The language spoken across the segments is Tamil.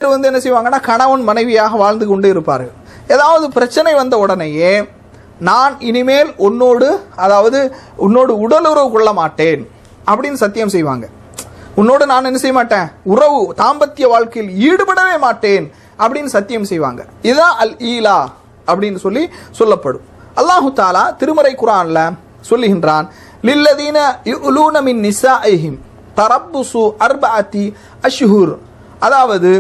என்ன செய்வாங்கன்னா கணவன் மனைவியாக வாழ்ந்து கொண்டு இருப்பார்கள். ஏதாவது பிரச்சனை வந்த உடனேயே நான் இனிமேல் உன்னோடு உடலுறவு கொள்ள மாட்டேன் அப்படின்னு சத்தியம் செய்வாங்க. உன்னோடு நான் என்ன செய்ய மாட்டேன், உறவு தாம்பத்திய வாழ்க்கையில் ஈடுபடவே மாட்டேன் அப்படின்னு சத்தியம் செய்வாங்க. இதுதான் அல் ஈலா அப்படின்னு சொல்லப்படும். அல்லாஹு தாலா திருமறை குர்ஆன்ல சொல்லுகின்றான், லில்லதீன யுலூன மின் நிசாஇஹிம் தரப்புசு அர்பஅத்தி அஷ்ஹுர். அதாவது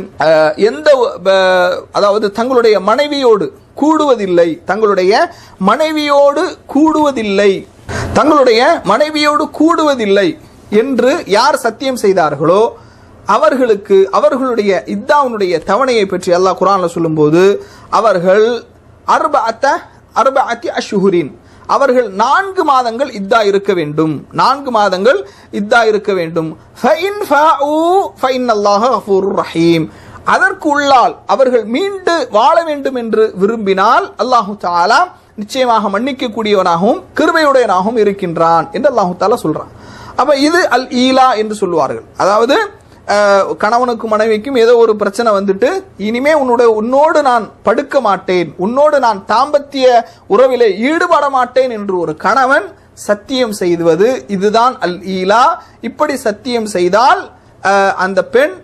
தங்களுடைய மனைவியோடு கூடுவதில்லை என்று யார் சத்தியம் செய்தார்களோ அவர்களுக்கு அவர்களுடைய இத்தாவுடைய தவணையை பற்றி அல்லாஹ் குர்ஆன்ல சொல்லும்போது அவர்கள் அர்பஅத்தி அஷ்ஹுரின் அவர்கள் 4 மாதங்கள் இத்தா இருக்க வேண்டும். 4 மாதங்கள் இத்தா இருக்க வேண்டும். ஃபஇன் ஃபஅூ ஃபஇன்னல்லாஹ கஃபூருர் ரஹீம். அதற்கு உள்ளால் அவர்கள் மீண்டு வாழ வேண்டும் என்று விரும்பினால் அல்லாஹு தஆலா நிச்சயமாக மன்னிக்க கூடியவனாகவும் கிருபையுடையவனாகவும் இருக்கின்றான் என்று அல்லாஹு தஆலா சொல்றான். அப்ப இது அல் ஈலா என்று சொல்வார்கள். அதாவது கணவனுக்கும் மனைவிக்கும் ஏதோ ஒரு பிரச்சனை வந்துட்டு இனிமே உன்னோடு நான் படுக்க மாட்டேன், உன்னோடு நான் தாம்பத்திய உறவிலே ஈடுபட மாட்டேன் என்று ஒரு கணவன் சத்தியம் செய்வது இதுதான் அல் ஈலா. இப்படி சத்தியம் செய்தால் அந்த பெண்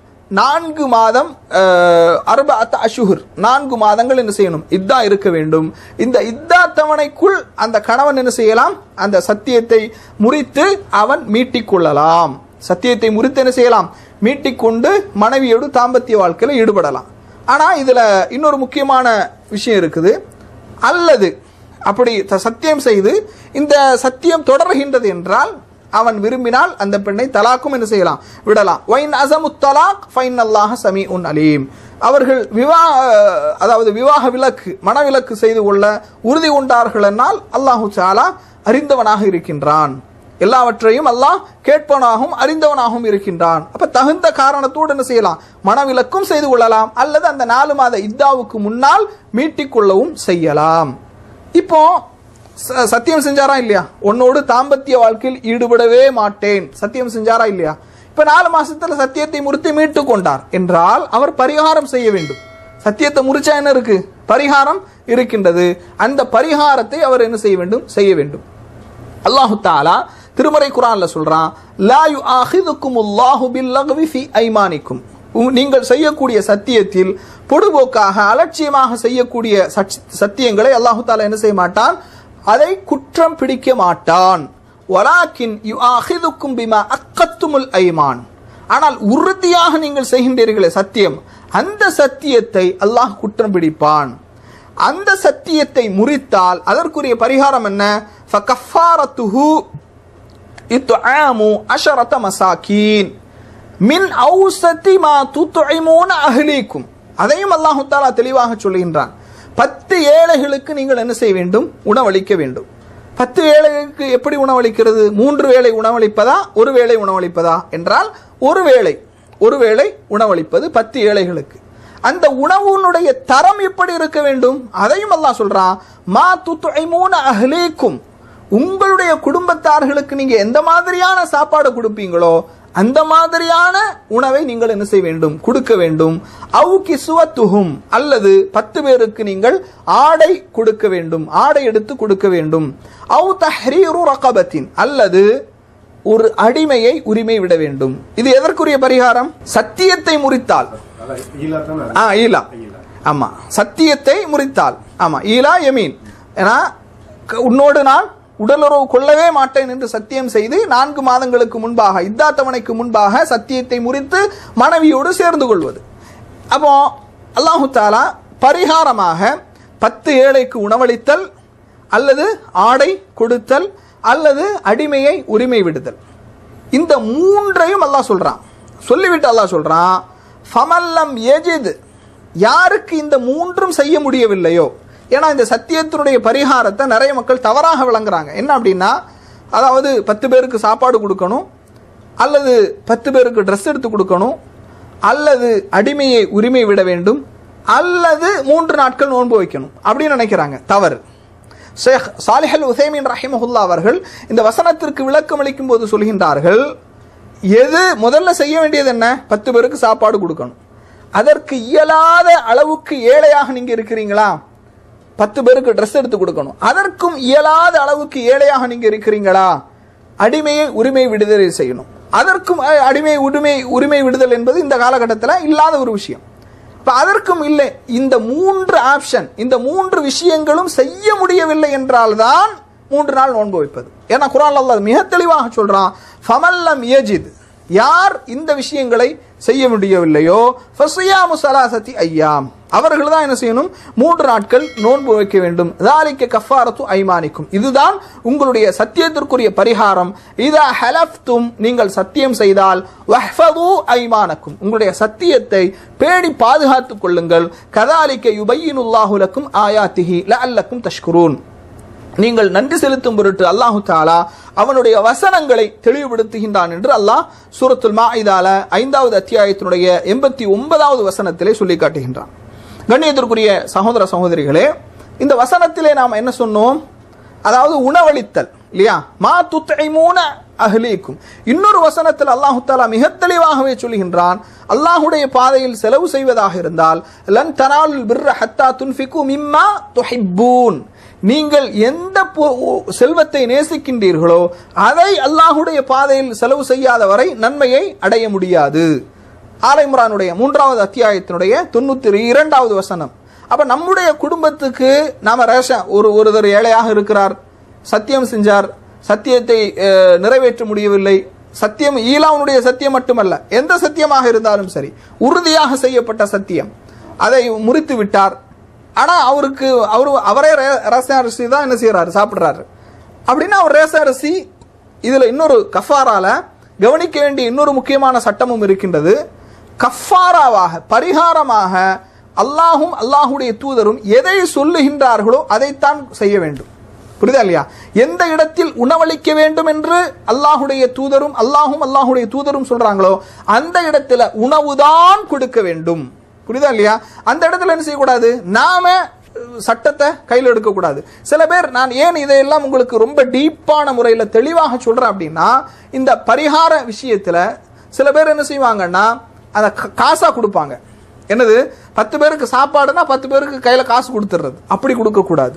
4 மாதம் அர்பஅத் அஷ்ஹுர் 4 மாதங்கள் என்ன செய்யணும், இத்தா இருக்க வேண்டும். இந்த இத்தா தவணைக்குள் அந்த கணவன் என்ன செய்யலாம், அந்த சத்தியத்தை முறித்து அவன் மீட்டிக்கொள்ளலாம். சத்தியத்தை முறித்து என்ன செய்யலாம், மீட்டிக்கொண்டு மனைவியோடு தாம்பத்திய வாழ்க்கையில் ஈடுபடலாம். ஆனா இதுல இன்னொரு முக்கியமான விஷயம் இருக்குது. அல்லது அப்படி சத்தியம் செய்து இந்த சத்தியம் தொடர்கின்றது என்றால் அவன் விரும்பினால் அந்த பெண்ணை தலாக்கும் என்ன செய்யலாம், விடலாம். வைன் அஸமுத் தலாக் ஃபைன்னல்லாஹ ஸமீஉன் அலீம். அவர்கள் விவாக விலக்கு மனவிலக்கு செய்து கொள்ள உறுதி கொண்டார்கள் என்னால் அல்லாஹு தஆலா அறிந்தவனாக இருக்கின்றான். எல்லாவற்றையும் அல்லாஹ் கேட்பவனாகவும் அறிந்தவனாகவும் இருக்கின்றான். அப்ப தகுந்த காரணத்தோடு என்ன செய்யலாம், மனவிலக்கும் செய்து கொள்ளலாம். அல்லது அந்த 4 மாத இத்தாவுக்கு முன்னால் மீட்டிக்கொள்ளவும் செய்யலாம். இப்போ சத்தியம் செஞ்சாரா இல்லையா, உன்னோடு தாம்பத்திய வாழ்க்கையில் ஈடுபடவே மாட்டேன் சத்தியம் செஞ்சாரா இல்லையா. இப்ப 4 மாசத்துல சத்தியத்தை முறித்து மீட்டு கொண்டார் என்றால் அவர் பரிகாரம் செய்ய வேண்டும். சத்தியத்தை முறிச்சா என்ன இருக்கு, பரிகாரம் இருக்கின்றது. அந்த பரிகாரத்தை அவர் என்ன செய்ய வேண்டும். அல்லாஹு தஆலா திருமறை குர்ஆன்ல சொல்றான், லா யுஆஹிதுகுமுல்லாஹு பில்லக்வி ஃபீ ஐமானிக்கும். நீங்கள் செய்யக்கூடிய சத்தியத்தில் பொடுபோக்காக அலட்சியமாக செய்யக்கூடிய சத்தியங்களை அல்லாஹு தஆலா என்ன செய்ய மாட்டான், அதை குற்றம் பிடிக்க மாட்டான். வலாக்கின் யுஆஹிதுக்கும் பிமா அக்கத்துமுல் ஐமான். ஆனால் உறுதியாக நீங்கள் செய்கின்றீர்களே சத்தியம், அந்த சத்தியத்தை அல்லாஹ் குற்றம் பிடிப்பான். அந்த சத்தியத்தை முறித்தால் அதற்குரிய பரிகாரம் என்ன, ஃபகஃபாரத்துஹு இத்ஆமு 10 மசாகீன் மின் அவ்ஸதி மா துத்இமூன அஹ்லீக்கும். அதையும் அல்லாஹ் தஆலா தெளிவாக சொல்கின்றான். 10 ஏழைகளுக்கு நீங்கள் என்ன செய்ய வேண்டும், உணவளிக்க வேண்டும். 10 ஏழைகளுக்கு எப்படி உணவளிக்கிறது, 3 வேளை உணவளிப்பதா, ஒரு வேளை உணவளிப்பதா என்றால் ஒரு வேளை உணவளிப்பது 10 ஏழைகளுக்கு. அந்த உணவுனுடைய தரம் எப்படி இருக்க வேண்டும் அதையும் அல்லாஹ் சொல்றான். மா துத்இமூன அஹ்லீக்கும், உங்களுடைய குடும்பத்தார்களுக்கு நீங்க எந்த மாதிரியான சாப்பாடு கொடுப்பீங்களோ அந்த மாதிரியான உணவை நீங்கள் என்ன செய்ய வேண்டும், கொடுக்க வேண்டும். அவு கிஸ்வத்துஹும், அல்லது 10 பேருக்கு நீங்கள் ஆடை கொடுக்க வேண்டும், ஆடை எடுத்து கொடுக்க வேண்டும். அவு தஹ்ரீரு ரகபத்தின், அல்லது ஒரு அடிமையை உரிமை விட வேண்டும். இது எதற்குரிய பரிகாரம், சத்தியத்தை முறித்தால். ஈலா, ஆமா, சத்தியத்தை முறித்தால், ஆமா, ஈலா யமீன். ஏன்னா உன்னோடு நான் உடலுறவு கொள்ளவே மாட்டேன் என்று சத்தியம் செய்து 4 மாதங்களுக்கு முன்பாக இத்தா தவணைக்கு முன்பாக சத்தியத்தை முறித்து மனைவியோடு சேர்ந்து கொள்வது. அப்போ அல்லாஹு தஆலா பரிகாரமாக 10 ஏழைக்கு உணவளித்தல், அல்லது ஆடை கொடுத்தல், அல்லது அடிமையை உரிமை விடுதல், இந்த 3ஐயும் அல்லாஹ் சொல்றான். சொல்லிவிட்டு அல்லாஹ் சொல்றான், ஃபமல்லம் யஜித், யாருக்கு இந்த 3ம் செய்ய முடியவில்லையோ. ஏன்னா இந்த சத்தியத்தினுடைய பரிகாரத்தை நிறைய மக்கள் தவறாக விளங்குறாங்க. என்ன அப்படின்னா, அதாவது 10 பேருக்கு சாப்பாடு கொடுக்கணும், அல்லது 10 பேருக்கு ட்ரெஸ் எடுத்து கொடுக்கணும், அல்லது அடிமையை உரிமை விட வேண்டும், அல்லது 3 நாட்கள் நோன்பு வைக்கணும் அப்படின்னு நினைக்கிறாங்க. தவறு. ஷேக் சாலிஹ் அல் உஸைமீன் ரஹிமஹுல்லா அவர்கள் இந்த வசனத்திற்கு விளக்கம் அளிக்கும் போது சொல்கின்றார்கள், எது முதல்ல செய்ய வேண்டியது என்ன, 10 பேருக்கு சாப்பாடு கொடுக்கணும். அதற்கு இயலாத அளவுக்கு ஏழையாக நீங்க இருக்கிறீங்களா? 10 பேருக்கு ட்ரெஸ் எடுத்து கொடுக்கணும், அதற்கும் இயலாத அளவுக்கு ஏழையாக நீங்க இருக்கிறீங்களா? அடிமையை உரிமை விடுதலை செய்யணும், அதற்கும் உரிமை விடுதல் என்பது இந்த காலகட்டத்தில் இல்லாத ஒரு விஷயம். அதற்கும் இல்லை. இந்த 3 ஆப்ஷன், இந்த 3 விஷயங்களும் செய்ய முடியவில்லை என்றால்தான் 3 நாள் நோன்பு வைப்பது. ஏன்னா குர்ஆன்ல அல்லாஹ் மிக தெளிவாக சொல்றான், ஃபமல்லம் யஜித், யார் இந்த விஷயங்களை செய்ய முடியவில்லையோ ஃபஸியாமு ஸலாஸதி அய்யாம், அவர்கள் தான் என்ன செய்யணும்? 3 நாட்கள் நோன்பு வைக்க வேண்டும். ذَلِكَ கஃபாரத்து ஐமானிக்கும், இதுதான் உங்களுடைய சத்தியத்திற்குரிய பரிகாரம். இதா ஹலஃப்தும், நீங்கள் சத்தியம் செய்தால், வஹ்ஃபது ஐமானக்கும், உங்களுடைய சத்தியத்தை பேணி பாதுகாத்துக் கொள்ளுங்கள். கதாலிக யுபையினுல்லாஹு லக்கும் ஆயாத்திஹி லஅல்லக்கும் தஷ்குரூன், நீங்கள் நன்றி செலுத்தும் பொருட்டு அல்லாஹு தஆலா அவனுடைய வசனங்களை தெளிவுபடுத்துகின்றான் என்று அல்லாஹ் சூரத்துல் மாஇதால 5வது அத்தியாயத்தினுடைய 89வது வசனத்திலே சொல்லி காட்டுகின்றான். கண்ணியத்திற்குரிய சகோதர சகோதரிகளே, இந்த வசனத்திலே நாம் என்ன சொன்னோம்? அதாவது உணவளித்தல் இல்லையா? மா துத்இமூன அஹ்லீக்கும். இன்னொரு வசனத்தில் அல்லாஹு தஆலா மிக தெளிவாகவே சொல்கின்றான், அல்லாஹ்வுடைய பாதையில் செலவு செய்வதாக இருந்தால் லன் தனாலுல் பிர்ர ஹத்தா துன்ஃபிகு மிம்மா துஹிப்பூன், நீங்கள் எந்த செல்வத்தை நேசிக்கின்றீர்களோ அதை அல்லாஹ்வுடைய பாதையில் செலவு செய்யாத வரை நன்மையை அடைய முடியாது. ஆல இம்ரானுடைய 3வது அத்தியாயத்தினுடைய 92வது வசனம். அப்ப நம்முடைய குடும்பத்துக்கு நாம ஒருவர் ஏழையாக இருக்கிறார், சத்தியம் செஞ்சார், சத்தியத்தை நிறைவேற்ற முடியவில்லை. சத்தியம் ஈலாவுடைய சத்தியம் மட்டுமல்ல, எந்த சத்தியமாக இருந்தாலும் சரி, உறுதியாக செய்யப்பட்ட சத்தியம், அதை முறித்து விட்டார். ஆனா அவரே ரேஷன் அரிசி தான் என்ன செய்யறாரு? சாப்பிடுறாரு. அப்படின்னா அவர் ரேஷன் அரிசி. இதுல இன்னொரு கஃபாரால கவனிக்க வேண்டிய இன்னொரு முக்கியமான சட்டமும் இருக்கின்றது. கஃபாராவாக, பரிகாரமாக அல்லாஹும் அல்லாஹுடைய தூதரும் எதை சொல்லுகின்றார்களோ அதைத்தான் செய்ய வேண்டும். புரியுதா இல்லையா? எந்த இடத்தில் உணவளிக்க வேண்டும் என்று அல்லாஹுடைய தூதரும் அல்லாஹுடைய தூதரும் சொல்றாங்களோ அந்த இடத்துல உணவுதான் கொடுக்க வேண்டும். புரியுதா இல்லையா? அந்த இடத்துல என்ன செய்யக்கூடாது? நாம சட்டத்தை கையில் எடுக்கக்கூடாது. சில பேர், நான் ஏன் இதையெல்லாம் உங்களுக்கு ரொம்ப டீப்பான முறையில் தெளிவாக சொல்றேன் அப்படின்னா, இந்த பரிகார விஷயத்துல சில பேர் என்ன செய்வாங்கன்னா அதை காசா கொடுப்பாங்க. என்னது? 10 பேருக்கு சாப்பாடுனா 10 பேருக்கு கையில காசு கொடுத்துறது. அப்படி கொடுக்க கூடாது.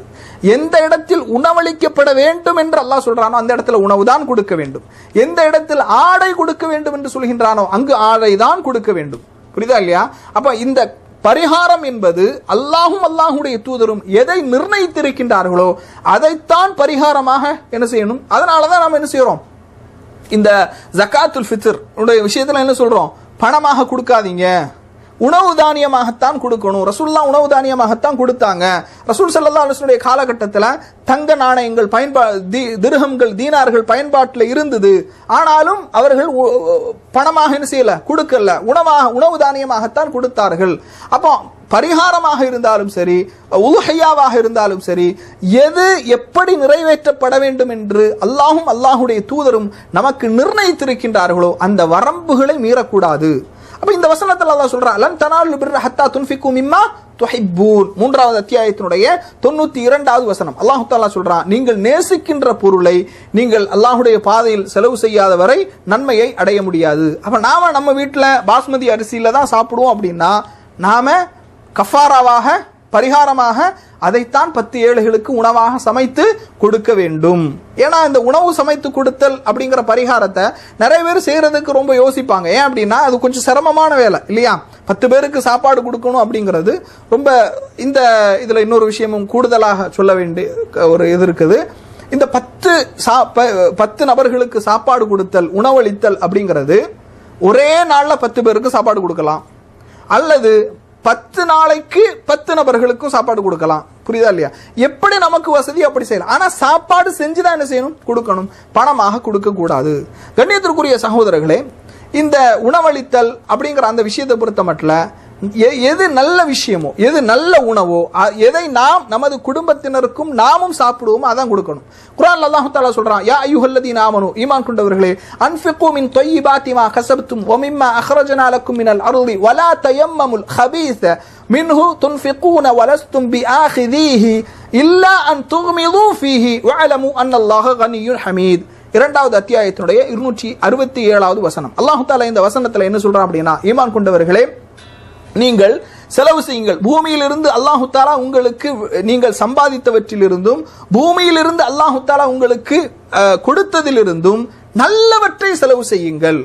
எந்த இடத்தில் உணவளிக்கப்பட வேண்டும் என்று அல்லாஹ் சொல்றானோ அந்த இடத்துல உணவு தான் கொடுக்க வேண்டும். எந்த இடத்தில் ஆடை கொடுக்க வேண்டும் என்று சொல்கின்றானோ அங்கு ஆடை தான் கொடுக்க வேண்டும். புரியுதா இல்லையா? அப்ப இந்த பரிகாரம் என்பது அல்லாஹும் அல்லாஹுடைய தூதரும் எதை நிர்ணயித்திருக்கின்றார்களோ அதைத்தான் பரிகாரமாக என்ன செய்யணும். அதனாலதான் நாம் என்ன செய்யறோம்? இந்த ஜகாத்துல் ஃபித்ர் உடைய விஷயத்துல என்ன சொல்றோம்? பணமாக கொடுக்காதீங்க, உணவு தானியமாகத்தான் கொடுக்கணும். ரசூலுல்லாஹ் உணவு தானியமாகத்தான் கொடுத்தாங்க. ரசூல் ஸல்லல்லாஹு அலைஹி வஸல்லம் காலகட்டத்தில் தங்க நாணயங்கள் திர்ஹம்கள் தீனார்கள் பயன்பாட்டில் இருந்தது. ஆனாலும் அவர்கள் பணமாக என்ன செய்யல, கொடுக்கல, உணவு தானியமாகத்தான் கொடுத்தார்கள். அப்போ பரிகாரமாக இருந்தாலும் சரி, உலுஹியாவாக இருந்தாலும் சரி, எது எப்படி நிறைவேற்றப்பட வேண்டும் என்று அல்லாஹும் அல்லாஹுடைய தூதரும் நமக்கு நிர்ணயித்திருக்கின்றார்களோ அந்த வரம்புகளை மீறக்கூடாது. அப்ப இந்த வசனத்தில் அல்லாஹ் சொல்றான், லன் தனாலுல் பிர்ர ஹத்தா துன்ஃபிகு மிம்மா துஹிப்பூன், 3வது அத்தியாயத்தினுடைய 92வது வசனம். அல்லாஹ் தஆலா சொல்றான், நீங்கள் நேசிக்கின்ற பொருளை நீங்கள் அல்லாஹ்வுடைய பாதையில் செலவு செய்யாத வரை நன்மையை அடைய முடியாது. அப்ப நாம நம்ம வீட்டுல பாஸ்மதி அரிசியில தான் சாப்பிடுவோம் அப்படின்னா நாம கஃபாராவாக, பரிகாரமாக அதைத்தான் 10 ஏழைகளுக்கு உணவாக சமைத்து கொடுக்க வேண்டும். ஏன்னா இந்த உணவு சமைத்து கொடுத்தல் அப்படிங்கிற பரிகாரத்தை நிறைய பேர் செய்யறதுக்கு ரொம்ப யோசிப்பாங்க. ஏன் அப்படின்னா அது கொஞ்சம் சிரமமான வேலை இல்லையா? 10 பேருக்கு சாப்பாடு கொடுக்கணும் அப்படிங்கிறது ரொம்ப. இதுல இன்னொரு விஷயமும் கூடுதலாக சொல்ல வேண்டிய ஒரு இது இருக்குது. இந்த 10 நபர்களுக்கு சாப்பாடு கொடுத்தல், உணவளித்தல் அப்படிங்கிறது ஒரே நாள்ல 10 பேருக்கு சாப்பாடு கொடுக்கலாம், அல்லது 10 நாளைக்கு 10 நபர்களுக்கும் சாப்பாடு கொடுக்கலாம். புரியுதா இல்லையா? எப்படி நமக்கு வசதி அப்படி செய்யலாம். ஆனா சாப்பாடு செஞ்சுதான் என்ன செய்யணும்? கொடுக்கணும், பணமாக கொடுக்க கூடாது. கண்ணியத்திற்குரிய சகோதரர்களே, இந்த உணவளித்தல் அப்படிங்கிற அந்த விஷயத்தை பொறுத்த மட்டும் எது நல்ல விஷயமோ, எது நல்ல உணவோ, எதை நாம் நமது குடும்பத்தினருக்கும் நாமும் சாப்பிடுவோம் அதான் கொடுக்கணும். குர்ஆன்ல அல்லாஹ் தஆலா சொல்றான், யா அய்யுஹல்லதீன ஆமனூ, ஈமான் கொண்டவர்களே, அன்ஃபிகு மின் தொய்யிபாத்தி மா கஸப்தும் வ மிம்மா அக்ரஜனா லக்கும் மினல் அர்தி வலா தயம்மமுல் ஹபீஸ மின்ஹு துன்ஃபிகூன வலஸ்தும் பிஆகிதீஹி இல்லா அன் துக்மிது ஃபீஹி வஅலமு அன்னல்லாஹ கனிய்யுன் ஹமீத். 2வது அத்தியாயத்தினுடைய 267வது வசனம். அல்லாஹ் தஆலா இந்த வசனத்துல என்ன சொல்றான் அப்படின்னா, ஈமான் கொண்டவர்களே, நீங்கள் செலவு செய்யுங்கள். பூமியிலிருந்து அல்லாஹு தாலா உங்களுக்கு நீங்கள் சம்பாதித்தவற்றிலிருந்தும் பூமியிலிருந்து அல்லாஹு தாலா உங்களுக்கு கொடுத்ததிலிருந்தும் நல்லவற்றை செலவு செய்யுங்கள்.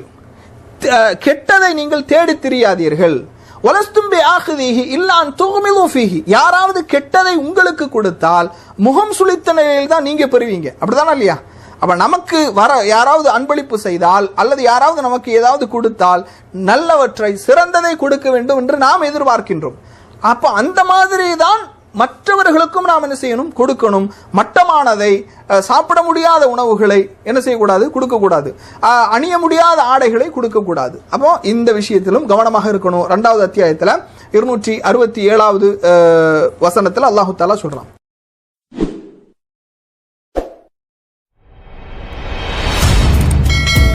கெட்டதை நீங்கள் தேடி திரியாதீர்கள். யாராவது கெட்டதை உங்களுக்கு கொடுத்தால் முகம் சுளித்த நிலையில் தான் நீங்க பெறுவீங்க. அப்படிதானா இல்லையா? அப்ப நமக்கு யாராவது அன்பளிப்பு செய்தால் அல்லது யாராவது நமக்கு ஏதாவது கொடுத்தால் நல்லவற்றை சிறந்ததை கொடுக்க வேண்டும் என்று நாம் எதிர்பார்க்கின்றோம். அப்ப அந்த மாதிரி தான் மற்றவர்களுக்கும் நாம் என்ன செய்யணும்? கொடுக்கணும். மட்டமானதை, சாப்பிட முடியாத உணவுகளை என்ன செய்யக்கூடாது? கொடுக்கக்கூடாது. அணிய முடியாத ஆடைகளை கொடுக்கக்கூடாது. அப்போ இந்த விஷயத்திலும் கவனமாக இருக்கணும். 2வது அத்தியாயத்தில் 267வது வசனத்தில் அல்லாஹு தாலா சொல்றான்.